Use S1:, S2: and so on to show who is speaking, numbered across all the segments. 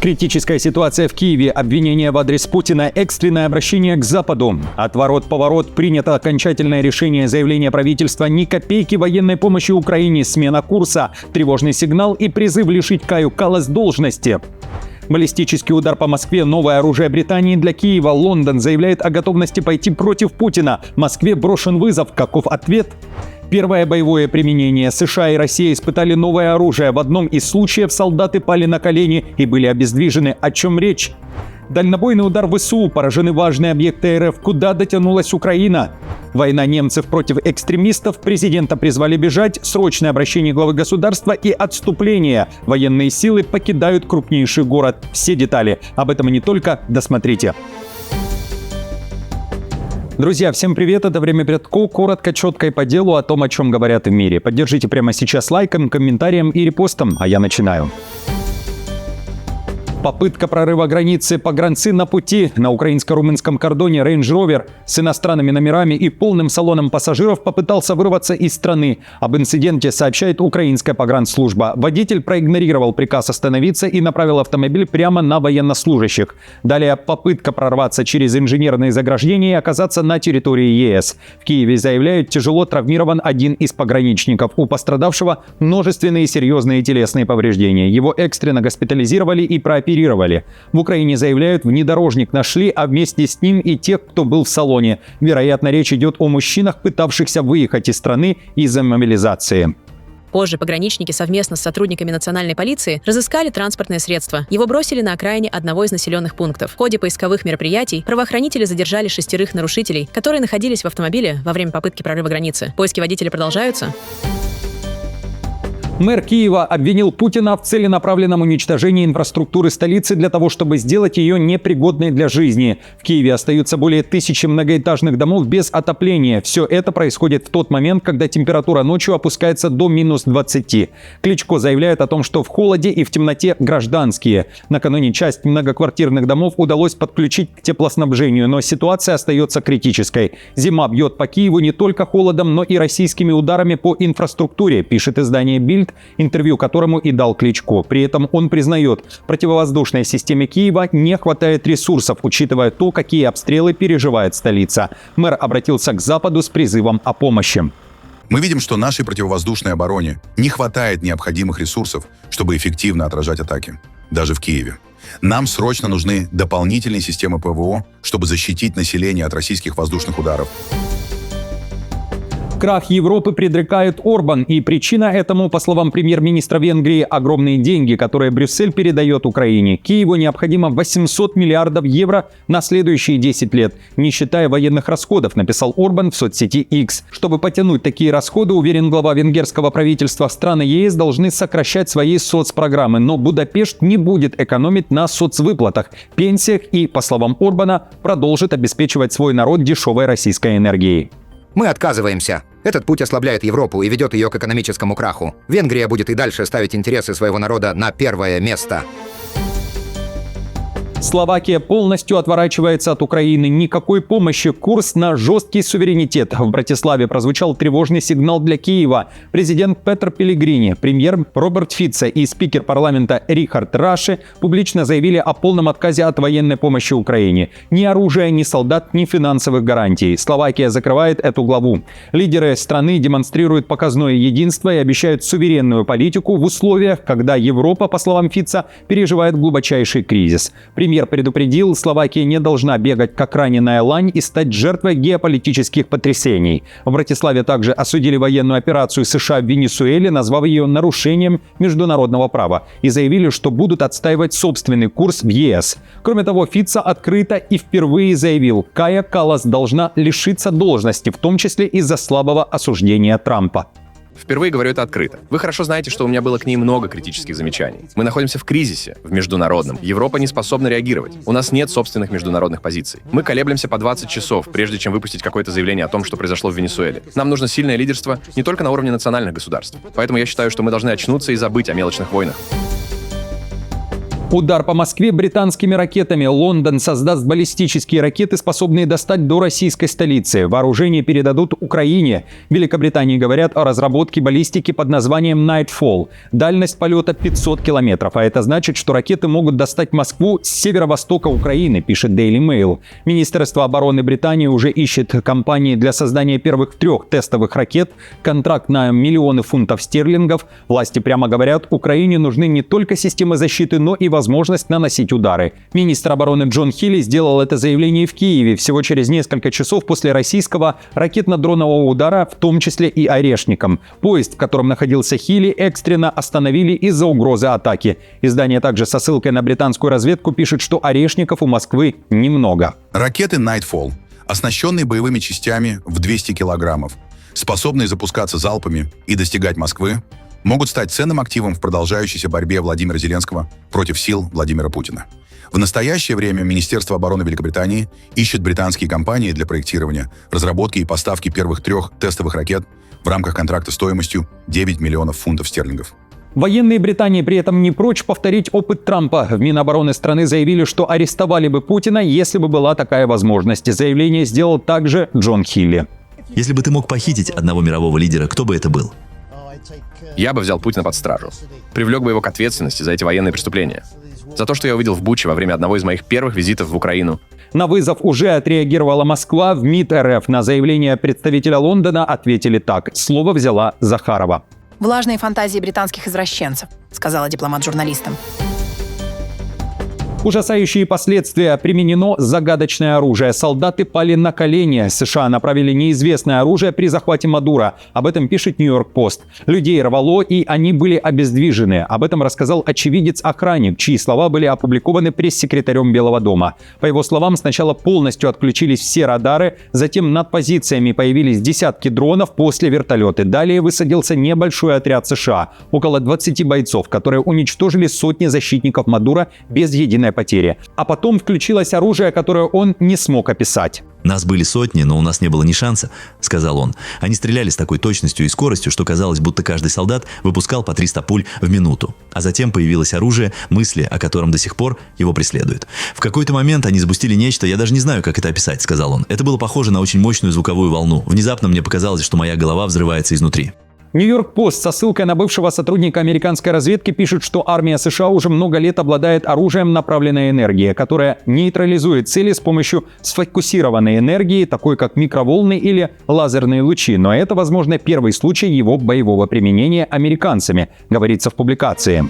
S1: Критическая ситуация в Киеве, обвинения в адрес Путина, экстренное обращение к Западу. Отворот-поворот, принято окончательное решение, заявление правительства ни копейки военной помощи Украине, смена курса, тревожный сигнал и призыв лишить Каю Каллас должности. Баллистический удар по Москве, новое оружие Британии для Киева. Лондон заявляет о готовности пойти против Путина. Москве брошен вызов. Каков ответ? Первое боевое применение. США и Россия испытали новое оружие. В одном из случаев солдаты пали на колени и были обездвижены. О чем речь? Дальнобойный удар в ВСУ. Поражены важные объекты РФ. Куда дотянулась Украина? Война немцев против экстремистов. Президента призвали бежать. Срочное обращение главы государства и отступление. Военные силы покидают крупнейший город. Все детали. Об этом и не только. Досмотрите. Друзья, всем привет, это «Время Пятко», коротко, четко и по делу о том, о чем говорят в мире. Поддержите прямо сейчас лайком, комментарием и репостом, а я начинаю. Попытка прорыва границы, погранцы на пути. На украинско-румынском кордоне Range Rover с иностранными номерами и полным салоном пассажиров попытался вырваться из страны. Об инциденте сообщает украинская погранслужба. Водитель проигнорировал приказ остановиться и направил автомобиль прямо на военнослужащих. Далее попытка прорваться через инженерные заграждения и оказаться на территории ЕС. В Киеве заявляют, тяжело травмирован один из пограничников. У пострадавшего множественные серьезные телесные повреждения. Его экстренно госпитализировали и прооперировали. В Украине заявляют, внедорожник нашли, а вместе с ним и тех, кто был в салоне. Вероятно, речь идет о мужчинах, пытавшихся выехать из страны из-за мобилизации.
S2: Позже пограничники совместно с сотрудниками национальной полиции разыскали транспортное средство. Его бросили на окраине одного из населенных пунктов. В ходе поисковых мероприятий правоохранители задержали 6 нарушителей, которые находились в автомобиле во время попытки прорыва границы. Поиски водителя продолжаются.
S1: Мэр Киева обвинил Путина в целенаправленном уничтожении инфраструктуры столицы для того, чтобы сделать ее непригодной для жизни. В Киеве остаются более 1000 многоэтажных домов без отопления. Все это происходит в тот момент, когда температура ночью опускается до минус 20. Кличко заявляет о том, что в холоде и в темноте гражданские. Накануне часть многоквартирных домов удалось подключить к теплоснабжению, но ситуация остается критической. Зима бьет по Киеву не только холодом, но и российскими ударами по инфраструктуре, пишет издание «Бильд», интервью которому и дал Кличко. При этом он признает, противовоздушной системе Киева не хватает ресурсов, учитывая то, какие обстрелы переживает столица. Мэр обратился к Западу с призывом о помощи.
S3: Мы видим, что нашей противовоздушной обороне не хватает необходимых ресурсов, чтобы эффективно отражать атаки, даже в Киеве. Нам срочно нужны дополнительные системы ПВО, чтобы защитить население от российских воздушных ударов.
S1: Крах Европы предрекает Орбан, и причина этому, по словам премьер-министра Венгрии, огромные деньги, которые Брюссель передает Украине. Киеву необходимо 800 миллиардов евро на следующие 10 лет, не считая военных расходов, написал Орбан в соцсети X. Чтобы потянуть такие расходы, уверен глава венгерского правительства, страны ЕС должны сокращать свои соцпрограммы, но Будапешт не будет экономить на соцвыплатах, пенсиях и, по словам Орбана, продолжит обеспечивать свой народ дешевой российской энергией.
S4: Мы отказываемся. Этот путь ослабляет Европу и ведет ее к экономическому краху. Венгрия будет и дальше ставить интересы своего народа на первое место.
S1: Словакия полностью отворачивается от Украины. Никакой помощи. Курс на жесткий суверенитет. В Братиславе прозвучал тревожный сигнал для Киева. Президент Петр Пелегрини, премьер Роберт Фицо и спикер парламента Рихард Раши публично заявили о полном отказе от военной помощи Украине. Ни оружия, ни солдат, ни финансовых гарантий. Словакия закрывает эту главу. Лидеры страны демонстрируют показное единство и обещают суверенную политику в условиях, когда Европа, по словам Фицо, переживает глубочайший кризис. Премьер предупредил, Словакия не должна бегать как раненая лань и стать жертвой геополитических потрясений. В Братиславе также осудили военную операцию США в Венесуэле, назвав ее нарушением международного права, и заявили, что будут отстаивать собственный курс в ЕС. Кроме того, Фицо открыто и впервые заявил, Кая Каллас должна лишиться должности, в том числе из-за слабого осуждения Трампа.
S5: Впервые говорю это открыто. Вы хорошо знаете, что у меня было к ней много критических замечаний. Мы находимся в кризисе, в международном. Европа не способна реагировать. У нас нет собственных международных позиций. Мы колеблемся по 20 часов, прежде чем выпустить какое-то заявление о том, что произошло в Венесуэле. Нам нужно сильное лидерство не только на уровне национальных государств. Поэтому я считаю, что мы должны очнуться и забыть о мелочных войнах.
S1: Удар по Москве британскими ракетами. Лондон создаст баллистические ракеты, способные достать до российской столицы. Вооружение передадут Украине. В Великобритании говорят о разработке баллистики под названием Nightfall. Дальность полета 500 километров, а это значит, что ракеты могут достать Москву с северо-востока Украины, пишет Daily Mail. Министерство обороны Британии уже ищет компании для создания первых 3 тестовых ракет. Контракт на миллионы фунтов стерлингов. Власти прямо говорят, Украине нужны не только системы защиты, но и возможность наносить удары. Министр обороны Джон Хилли сделал это заявление в Киеве всего через несколько часов после российского ракетно-дронового удара, в том числе и Орешником. Поезд, в котором находился Хилли, экстренно остановили из-за угрозы атаки. Издание также со ссылкой на британскую разведку пишет, что Орешников у Москвы немного.
S3: Ракеты Nightfall, оснащенные боевыми частями в 200 килограммов, способные запускаться залпами и достигать Москвы, могут стать ценным активом в продолжающейся борьбе Владимира Зеленского против сил Владимира Путина. В настоящее время Министерство обороны Великобритании ищет британские компании для проектирования, разработки и поставки первых 3 тестовых ракет в рамках контракта стоимостью 9 миллионов фунтов стерлингов.
S1: Военные Британии при этом не прочь повторить опыт Трампа. В Минобороны страны заявили, что арестовали бы Путина, если бы была такая возможность. Заявление сделал также Джон Хилли.
S6: Если бы ты мог похитить одного мирового лидера, кто бы это был?
S5: Я бы взял Путина под стражу. Привлек бы его к ответственности за эти военные преступления. За то, что я увидел в Буче во время одного из моих первых визитов в Украину.
S1: На вызов уже отреагировала Москва. В МИД РФ на заявление представителя Лондона ответили так. Слово взяла Захарова.
S7: «Влажные фантазии британских извращенцев», — сказала дипломат журналистам.
S1: Ужасающие последствия. Применено загадочное оружие. Солдаты пали на колени. США направили неизвестное оружие при захвате Мадуро. Об этом пишет Нью-Йорк Пост. Людей рвало, и они были обездвижены. Об этом рассказал очевидец-охранник, чьи слова были опубликованы пресс-секретарем Белого дома. По его словам, сначала полностью отключились все радары, затем над позициями появились десятки дронов, после вертолеты. Далее высадился небольшой отряд США. Около 20 бойцов, которые уничтожили сотни защитников Мадуро без единой потери. А потом включилось оружие, которое он не смог описать.
S6: «Нас были сотни, но у нас не было ни шанса», — сказал он. «Они стреляли с такой точностью и скоростью, что казалось, будто каждый солдат выпускал по 300 пуль в минуту. А затем появилось оружие, мысли о котором до сих пор его преследуют. В какой-то момент они запустили нечто, я даже не знаю, как это описать», — сказал он. «Это было похоже на очень мощную звуковую волну. Внезапно мне показалось, что моя голова взрывается изнутри».
S1: Нью-Йорк Пост со ссылкой на бывшего сотрудника американской разведки пишет, что армия США уже много лет обладает оружием направленной энергии, которое нейтрализует цели с помощью сфокусированной энергии, такой как микроволны или лазерные лучи. Но это, возможно, первый случай его боевого применения американцами, говорится в публикации.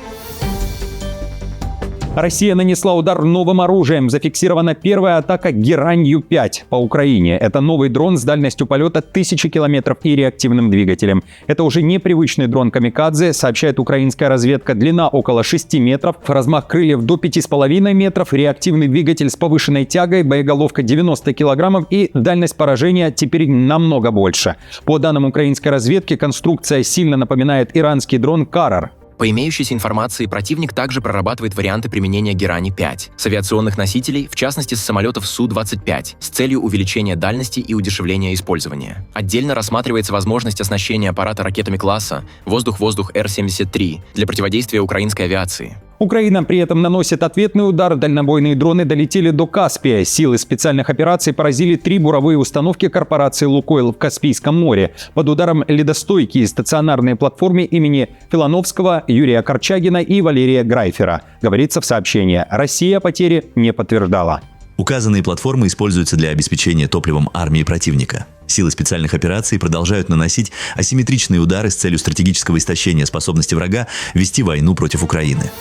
S1: Россия нанесла удар новым оружием. Зафиксирована первая атака Герань-Ю-5 по Украине. Это новый дрон с дальностью полета 1000 километров и реактивным двигателем. Это уже непривычный дрон «Камикадзе», сообщает украинская разведка. Длина около 6 метров, размах крыльев до 5,5 метров, реактивный двигатель с повышенной тягой, боеголовка 90 килограммов и дальность поражения теперь намного больше. По данным украинской разведки, конструкция сильно напоминает иранский дрон «Карар».
S8: По имеющейся информации, противник также прорабатывает варианты применения Герани-5 с авиационных носителей, в частности с самолетов Су-25, с целью увеличения дальности и удешевления использования. Отдельно рассматривается возможность оснащения аппарата ракетами класса «Воздух-воздух Р-73» для противодействия украинской авиации.
S1: Украина при этом наносит ответный удар. Дальнобойные дроны долетели до Каспия. Силы специальных операций поразили 3 буровые установки корпорации «Лукойл» в Каспийском море. Под ударом ледостойкие стационарные платформы имени Филановского, Юрия Корчагина и Валерия Грайфера. Говорится в сообщении. Россия потери не подтверждала.
S6: Указанные платформы используются для обеспечения топливом армии противника. Силы специальных операций продолжают наносить асимметричные удары с целью стратегического истощения способности врага вести войну против Украины.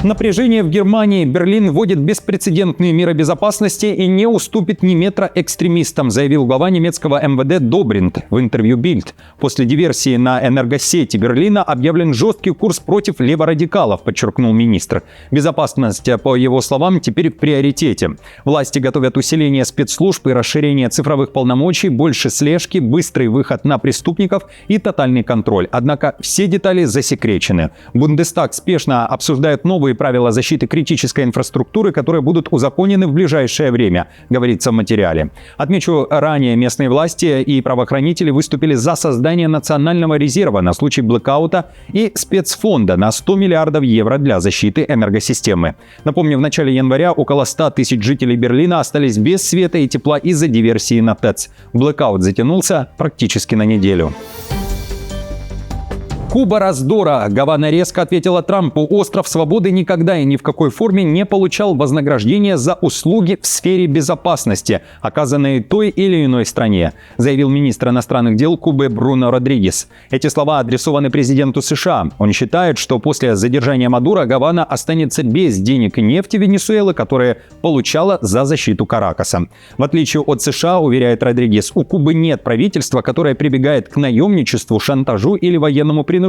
S1: Напряжение в Германии. Берлин вводит беспрецедентные меры безопасности и не уступит ни метра экстремистам, заявил глава немецкого МВД Добринт в интервью Bild. После диверсии на энергосети Берлина объявлен жесткий курс против леворадикалов, подчеркнул министр. Безопасность, по его словам, теперь в приоритете. Власти готовят усиление спецслужб и расширение цифровых полномочий, больше слежки, быстрый выход на преступников и тотальный контроль. Однако все детали засекречены. Бундестаг спешно обсуждает новые особые правила защиты критической инфраструктуры, которые будут узаконены в ближайшее время, говорится в материале. Отмечу, ранее местные власти и правоохранители выступили за создание национального резерва на случай блэкаута и спецфонда на 100 миллиардов евро для защиты энергосистемы. Напомню, в начале января около 100 тысяч жителей Берлина остались без света и тепла из-за диверсии на ТЭЦ. Блэкаут затянулся практически на неделю. Куба раздора. Гавана резко ответила Трампу. Остров Свободы никогда и ни в какой форме не получал вознаграждения за услуги в сфере безопасности, оказанные той или иной стране, заявил министр иностранных дел Кубы Бруно Родригес. Эти слова адресованы президенту США. Он считает, что после задержания Мадуро Гавана останется без денег и нефти Венесуэлы, которые получала за защиту Каракаса. В отличие от США, уверяет Родригес, у Кубы нет правительства, которое прибегает к наемничеству, шантажу или военному принуждению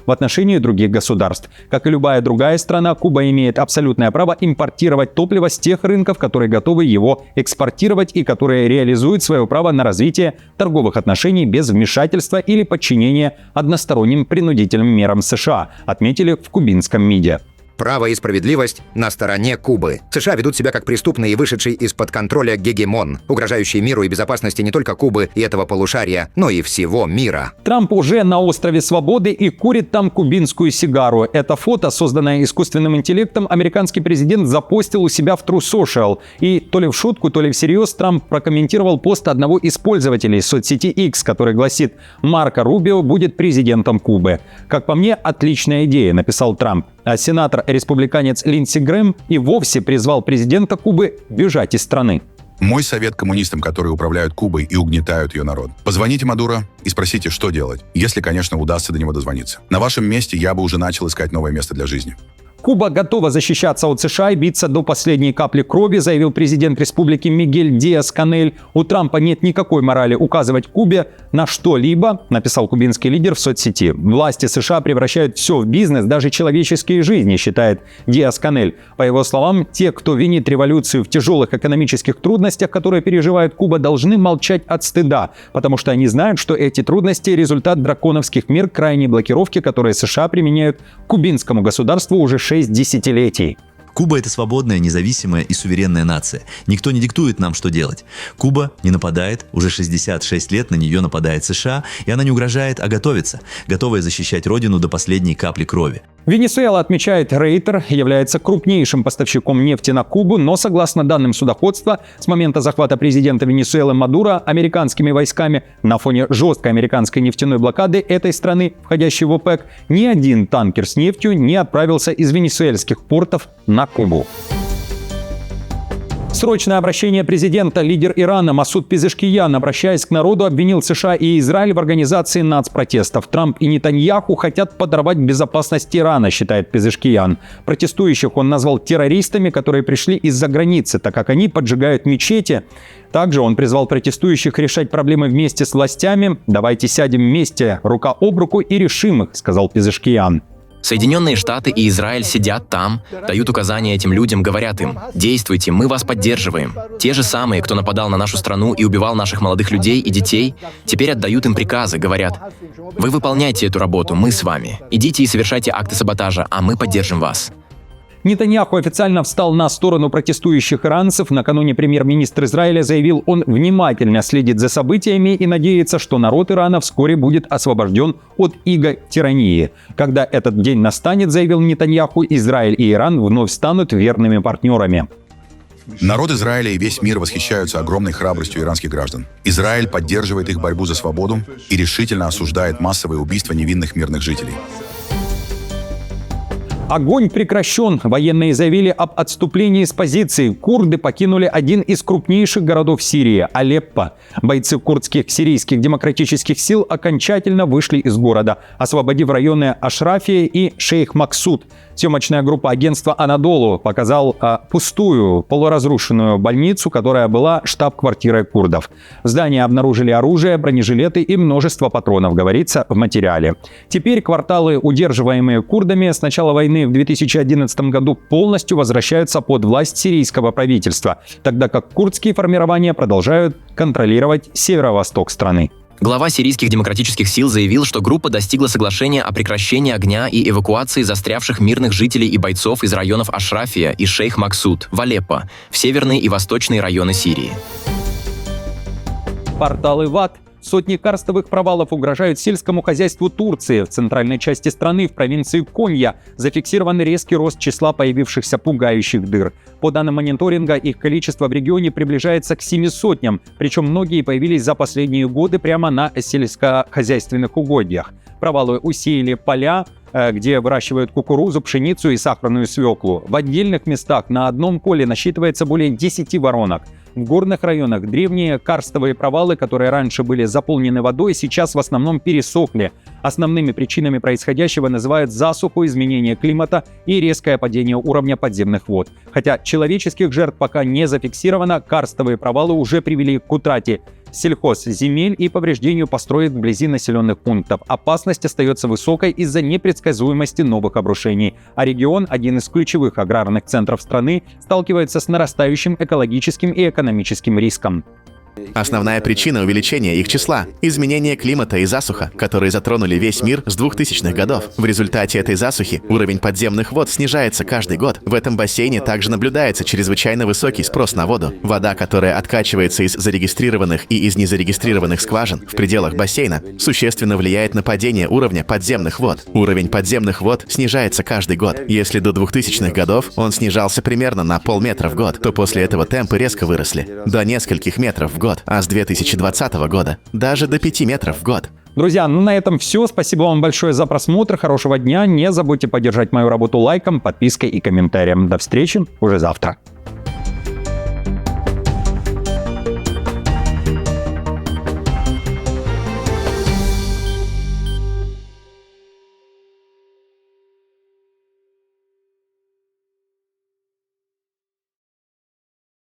S1: в отношении других государств. Как и любая другая страна, Куба имеет абсолютное право импортировать топливо с тех рынков, которые готовы его экспортировать и которые реализуют свое право на развитие торговых отношений без вмешательства или подчинения односторонним принудительным мерам США, отметили в кубинском МИДе.
S4: Право и справедливость на стороне Кубы. США ведут себя как преступный и вышедший из-под контроля гегемон, угрожающий миру и безопасности не только Кубы и этого полушария, но и всего мира.
S1: Трамп уже на острове Свободы и курит там кубинскую сигару. Это фото, созданное искусственным интеллектом, американский президент запостил у себя в True Social. И то ли в шутку, то ли всерьез Трамп прокомментировал пост одного из пользователей соцсети X, который гласит: «Марко Рубио будет президентом Кубы». Как по мне, отличная идея, написал Трамп. А сенатор-республиканец Линдси Грэм и вовсе призвал президента Кубы бежать из страны.
S3: Мой совет коммунистам, которые управляют Кубой и угнетают ее народ. Позвоните Мадуро и спросите, что делать, если, конечно, удастся до него дозвониться. На вашем месте я бы уже начал искать новое место для жизни.
S1: Куба готова защищаться от США и биться до последней капли крови, заявил президент республики Мигель Диас-Канель. У Трампа нет никакой морали указывать Кубе на что-либо, написал кубинский лидер в соцсети. Власти США превращают все в бизнес, даже человеческие жизни, считает Диас-Канель. По его словам, те, кто винит революцию в тяжелых экономических трудностях, которые переживает Куба, должны молчать от стыда, потому что они знают, что эти трудности – результат драконовских мер крайней блокировки, которые США применяют к кубинскому государству уже 6 десятилетий.
S6: Куба – это свободная, независимая и суверенная нация. Никто не диктует нам, что делать. Куба не нападает, уже 66 лет на нее нападает США, и она не угрожает, а готовится, готовая защищать родину до последней капли крови.
S1: Венесуэла, отмечает Рейтер, является крупнейшим поставщиком нефти на Кубу, но, согласно данным судоходства, с момента захвата президента Венесуэлы Мадуро американскими войсками на фоне жесткой американской нефтяной блокады этой страны, входящей в ОПЕК, ни один танкер с нефтью не отправился из венесуэльских портов на Кубу. Срочное обращение президента. Лидер Ирана Масуд Пезешкиян, обращаясь к народу, обвинил США и Израиль в организации нацпротестов. Трамп и Нетаньяху хотят подорвать безопасность Ирана, считает Пезешкиян. Протестующих он назвал террористами, которые пришли из-за границы, так как они поджигают мечети. Также он призвал протестующих решать проблемы вместе с властями. «Давайте сядем вместе, рука об руку, и решим их», сказал Пезешкиян.
S8: Соединенные Штаты и Израиль сидят там, дают указания этим людям, говорят им: «Действуйте, мы вас поддерживаем». Те же самые, кто нападал на нашу страну и убивал наших молодых людей и детей, теперь отдают им приказы, говорят: «Вы выполняйте эту работу, мы с вами. Идите и совершайте акты саботажа, а мы поддержим вас».
S1: Нетаньяху официально встал на сторону протестующих иранцев. Накануне премьер-министр Израиля заявил, он внимательно следит за событиями и надеется, что народ Ирана вскоре будет освобожден от иго тирании. Когда этот день настанет, заявил Нетаньяху, Израиль и Иран вновь станут верными партнерами.
S3: Народ Израиля и весь мир восхищаются огромной храбростью иранских граждан. Израиль поддерживает их борьбу за свободу и решительно осуждает массовые убийства невинных мирных жителей.
S1: Огонь прекращен. Военные заявили об отступлении с позиций. Курды покинули один из крупнейших городов Сирии – Алеппо. Бойцы курдских сирийских демократических сил окончательно вышли из города, освободив районы Ашрафия и Шейх Максуд. Съемочная группа агентства «Анадолу» показал пустую, полуразрушенную больницу, которая была штаб-квартирой курдов. В здании обнаружили оружие, бронежилеты и множество патронов, говорится в материале. Теперь кварталы, удерживаемые курдами с начала войны в 2011 году, полностью возвращаются под власть сирийского правительства, тогда как курдские формирования продолжают контролировать северо-восток страны.
S8: Глава сирийских демократических сил заявил, что группа достигла соглашения о прекращении огня и эвакуации застрявших мирных жителей и бойцов из районов Ашрафия и Шейх-Максуд в Алеппо, в северные и восточные районы Сирии.
S1: Портал ИВАТ. Сотни карстовых провалов угрожают сельскому хозяйству Турции. В центральной части страны, в провинции Конья, зафиксирован резкий рост числа появившихся пугающих дыр. По данным мониторинга, их количество в регионе приближается к 700, причем многие появились за последние годы прямо на сельскохозяйственных угодьях. Провалы усеяли поля, где выращивают кукурузу, пшеницу и сахарную свеклу. В отдельных местах на одном поле насчитывается более 10 воронок. В горных районах древние карстовые провалы, которые раньше были заполнены водой, сейчас в основном пересохли. Основными причинами происходящего называют засуху, изменение климата и резкое падение уровня подземных вод. Хотя человеческих жертв пока не зафиксировано, карстовые провалы уже привели к утрате сельхозземель и повреждению построек вблизи населенных пунктов. Опасность остается высокой из-за непредсказуемости новых обрушений. А регион, один из ключевых аграрных центров страны, сталкивается с нарастающим экологическим и экономическим риском.
S9: Основная причина увеличения их числа – изменение климата и засуха, которые затронули весь мир с 2000-х годов. В результате этой засухи уровень подземных вод снижается каждый год. В этом бассейне также наблюдается чрезвычайно высокий спрос на воду. Вода, которая откачивается из зарегистрированных и из незарегистрированных скважин в пределах бассейна, существенно влияет на падение уровня подземных вод. Уровень подземных вод снижается каждый год. Если до 2000-х годов он снижался примерно на полметра в год, то после этого темпы резко выросли до нескольких метров в год, а с 2020 года даже до 5 метров в год.
S1: Друзья, на этом все. Спасибо вам большое за просмотр. Хорошего дня. Не забудьте поддержать мою работу лайком, подпиской и комментарием. До встречи уже завтра.